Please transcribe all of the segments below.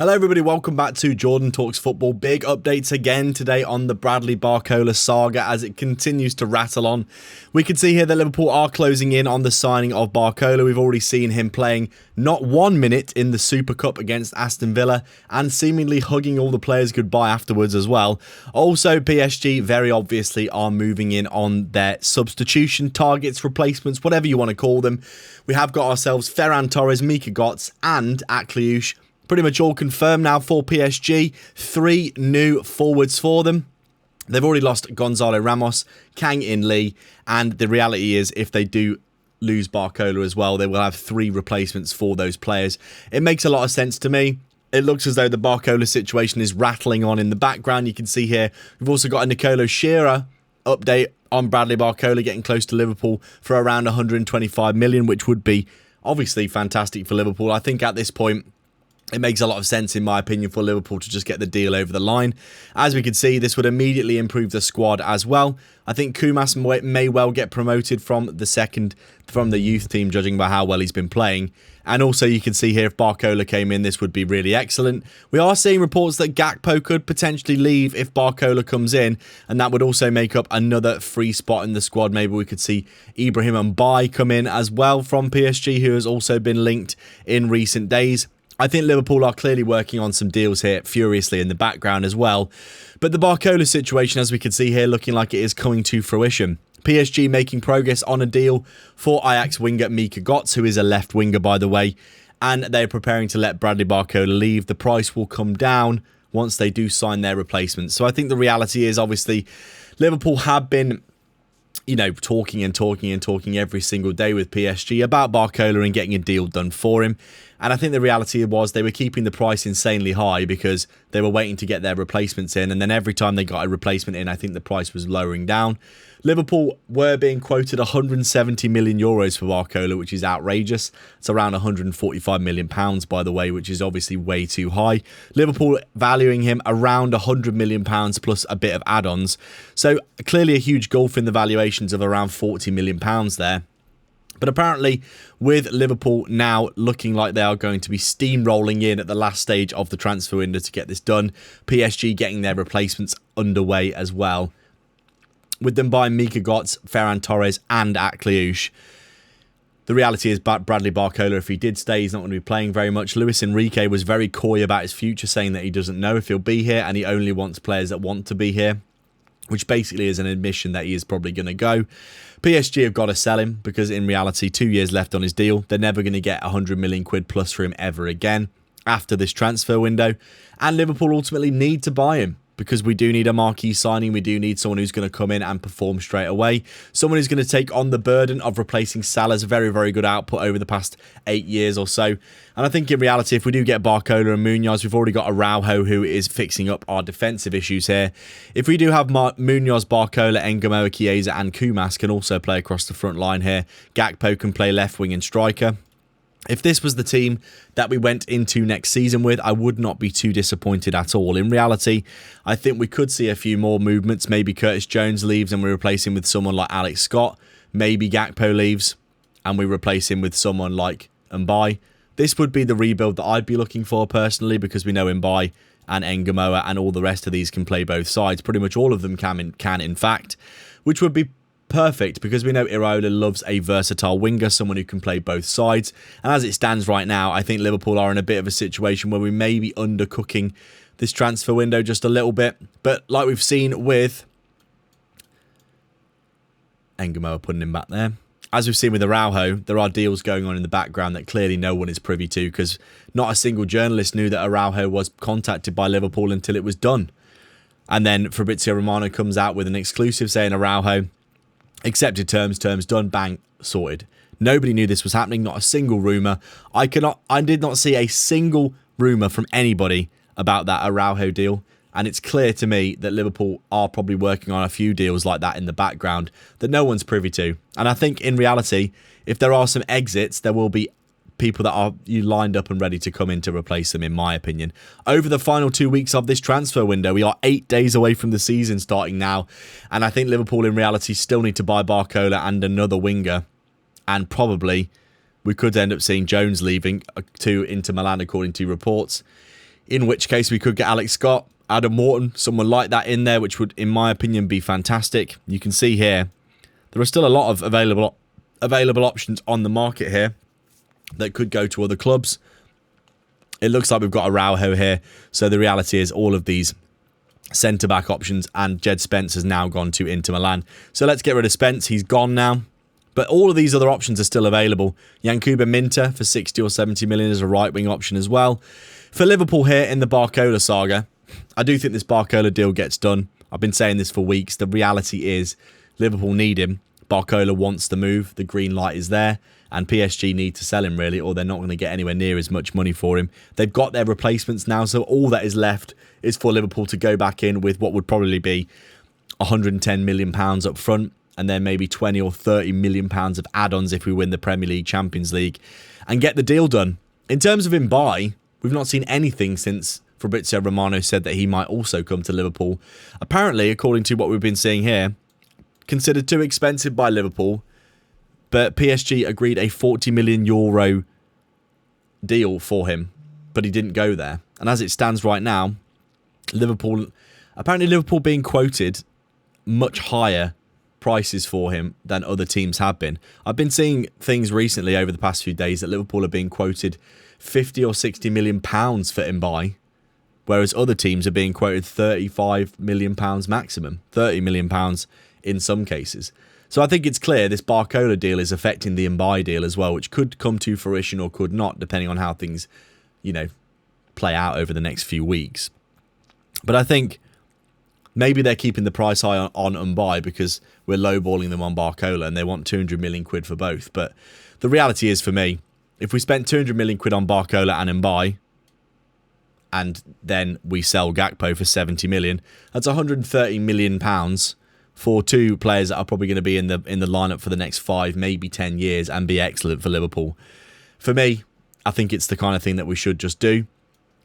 Hello everybody, welcome back to Jordan Talks Football. Big updates again today on the Bradley Barcola saga as it continues to rattle on. We can see here that Liverpool are closing in on the signing of Barcola. We've already seen him playing not 1 minute in the Super Cup against Aston Villa and seemingly hugging all the players goodbye afterwards as well. Also, PSG very obviously are moving in on their substitution targets, replacements, whatever you want to call them. We have got ourselves Ferran Torres, Mika Götze and Akliouche. Pretty much all confirmed now for PSG. 3 new forwards for them. They've already lost Gonzalo Ramos, Kang In Lee, and the reality is if they do lose Barcola as well, they will have 3 replacements for those players. It makes a lot of sense to me. It looks as though the Barcola situation is rattling on in the background. You can see here, we've also got a Nicolo Shearer update on Bradley Barcola getting close to Liverpool for around 125 million, which would be obviously fantastic for Liverpool. I think at this point, it makes a lot of sense, in my opinion, for Liverpool to just get the deal over the line. As we can see, this would immediately improve the squad as well. I think Kumas may well get promoted from the youth team, judging by how well he's been playing. And also, you can see here, if Barcola came in, this would be really excellent. We are seeing reports that Gakpo could potentially leave if Barcola comes in, and that would also make up another free spot in the squad. Maybe we could see Ibrahim Mbaye come in as well from PSG, who has also been linked in recent days. I think Liverpool are clearly working on some deals here furiously in the background as well. But the Barcola situation, as we can see here, looking like it is coming to fruition. PSG making progress on a deal for Ajax winger Mika Götze, who is a left winger, by the way. And they're preparing to let Bradley Barcola leave. The price will come down once they do sign their replacements. So I think the reality is, obviously, Liverpool have been talking every single day with PSG about Barcola and getting a deal done for him. And I think the reality was they were keeping the price insanely high because they were waiting to get their replacements in. And then every time they got a replacement in, I think the price was lowering down. Liverpool were being quoted 170 million euros for Barcola, which is outrageous. It's around 145 million pounds, by the way, which is obviously way too high. Liverpool valuing him around 100 million pounds plus a bit of add-ons. So clearly a huge gulf in the valuations of around 40 million pounds there. But apparently, with Liverpool now looking like they are going to be steamrolling in at the last stage of the transfer window to get this done, PSG getting their replacements underway as well. With them buying Mika Götze, Ferran Torres and Akliouche. The reality is Bradley Barcola, if he did stay, he's not going to be playing very much. Luis Enrique was very coy about his future, saying that he doesn't know if he'll be here and he only wants players that want to be here, which basically is an admission that he is probably going to go. PSG have got to sell him because in reality, 2 years left on his deal. They're never going to get 100 million quid plus for him ever again after this transfer window. And Liverpool ultimately need to buy him because we do need a marquee signing. We do need someone who's going to come in and perform straight away. Someone who's going to take on the burden of replacing Salah's very, very good output over the past 8 years or so. And I think in reality, if we do get Barcola and Munoz, we've already got Araujo who is fixing up our defensive issues here. If we do have Munoz, Barcola, N'Gomao, Chiesa and Kumas can also play across the front line here. Gakpo can play left wing and striker. If this was the team that we went into next season with, I would not be too disappointed at all. In reality, I think we could see a few more movements. Maybe Curtis Jones leaves and we replace him with someone like Alex Scott. Maybe Gakpo leaves and we replace him with someone like Mbaye. This would be the rebuild that I'd be looking for personally because we know Mbaye and N'Gomao and all the rest of these can play both sides. Pretty much all of them can in fact, which would be perfect because we know Iraola loves a versatile winger, someone who can play both sides. And as it stands right now, I think Liverpool are in a bit of a situation where we may be undercooking this transfer window just a little bit. But like we've seen with N'Gomao putting him back there. As we've seen with Araujo, there are deals going on in the background that clearly no one is privy to because not a single journalist knew that Araujo was contacted by Liverpool until it was done. And then Fabrizio Romano comes out with an exclusive saying Araujo accepted terms done, bang, sorted. Nobody knew this was happening, not a single rumour. I did not see a single rumour from anybody about that Araujo deal. And it's clear to me that Liverpool are probably working on a few deals like that in the background that no one's privy to. And I think in reality, if there are some exits, there will be people that are lined up and ready to come in to replace them, in my opinion. Over the final 2 weeks of this transfer window, we are 8 days away from the season starting now. And I think Liverpool in reality still need to buy Barcola and another winger. And probably we could end up seeing Jones leaving to Inter Milan according to reports. in which case we could get Alex Scott, Adam Morton, someone like that in there, which would, in my opinion, be fantastic. You can see here, there are still a lot of available options on the market here that could go to other clubs. It looks like we've got Araujo here, so the reality is all of these centre-back options, and Jed Spence has now gone to Inter Milan. So let's get rid of Spence. He's gone now. But all of these other options are still available. Yankuba Minter for 60 or 70 million is a right-wing option as well. For Liverpool here in the Barcola saga, I do think this Barcola deal gets done. I've been saying this for weeks. The reality is Liverpool need him. Barcola wants the move. The green light is there. And PSG need to sell him, really, or they're not going to get anywhere near as much money for him. They've got their replacements now, so all that is left is for Liverpool to go back in with what would probably be £110 million up front, and then maybe 20 or 30 million pounds of add-ons if we win the Premier League, Champions League, and get the deal done. In terms of Mbaye, we've not seen anything since Fabrizio Romano said that he might also come to Liverpool. Apparently, according to what we've been seeing here, considered too expensive by Liverpool, but PSG agreed a €40 million deal for him, but he didn't go there. And as it stands right now, apparently Liverpool being quoted much higher prices for him than other teams have been. I've been seeing things recently over the past few days that Liverpool are being quoted 50 or 60 million pounds for Mbaye, whereas other teams are being quoted 35 million pounds maximum, 30 million pounds in some cases. So I think it's clear this Barcola deal is affecting the Mbaye deal as well, which could come to fruition or could not, depending on how things, play out over the next few weeks. But I think maybe they're keeping the price high on Mbaye because we're lowballing them on Barcola and they want 200 million quid for both. But the reality is, for me, if we spent 200 million quid on Barcola and Mbaye, and then we sell Gakpo for 70 million, that's 130 million pounds for two players that are probably going to be in the lineup for the next 5, maybe 10 years and be excellent for Liverpool. For me, I think it's the kind of thing that we should just do.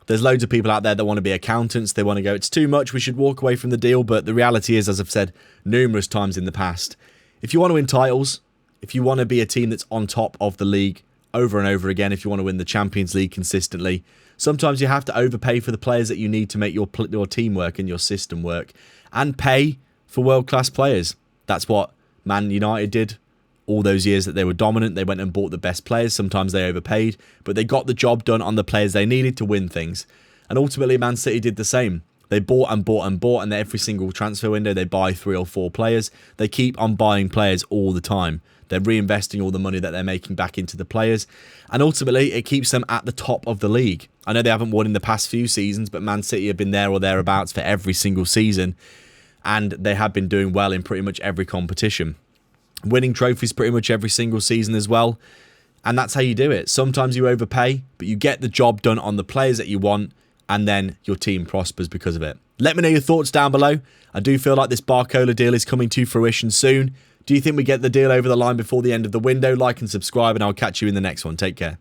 There's loads of people out there that want to be accountants. They want to go, it's too much, we should walk away from the deal. But the reality is, as I've said numerous times in the past, if you want to win titles, if you want to be a team that's on top of the league over and over again, if you want to win the Champions League consistently, sometimes you have to overpay for the players that you need to make your team work and your system work, and pay for world-class players. That's what Man United did all those years that they were dominant. They went and bought the best players. Sometimes they overpaid, but they got the job done on the players they needed to win things. And ultimately, Man City did the same. They bought and bought and bought, and every single transfer window, they buy 3 or 4 players. They keep on buying players all the time. They're reinvesting all the money that they're making back into the players. And ultimately, it keeps them at the top of the league. I know they haven't won in the past few seasons, but Man City have been there or thereabouts for every single season. And they have been doing well in pretty much every competition. Winning trophies pretty much every single season as well. And that's how you do it. Sometimes you overpay, but you get the job done on the players that you want, and then your team prospers because of it. Let me know your thoughts down below. I do feel like this Barcola deal is coming to fruition soon. Do you think we get the deal over the line before the end of the window? Like and subscribe, and I'll catch you in the next one. Take care.